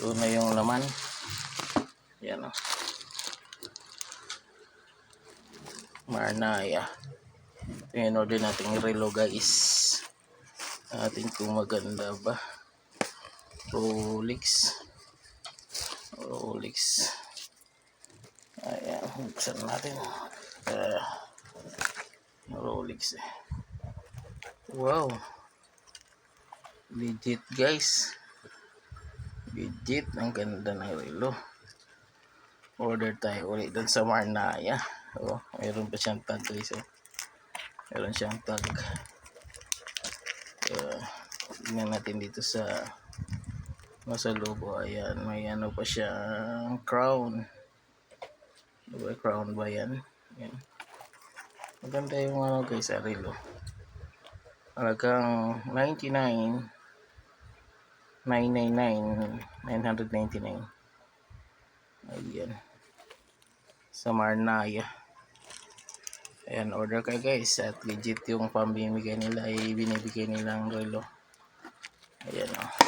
Ito na yung laman. Yan o. Marnaya. Ito yung order nating relo guys. Atin kung maganda ba. Rolex. Ayan, buksan natin. Rolex eh. Wow. Legit guys. Legit. Ang ganda ng relo. Order tayo ulit dun sa Marnaya. Oh, mayroon pa siyang tag guys. Oh. Mayroon siyang tag. Tingnan natin dito sa loob. Ayan, may ano pa siyang crown. Diba, crown ba yan? Ayan. Maganda yung ano guys, relo. Talagang 999. Ayan. Sa Marnaya. Ayan, order kayo guys. At legit yung pambibigay nila ay binibigay nilang relo. Ayan o.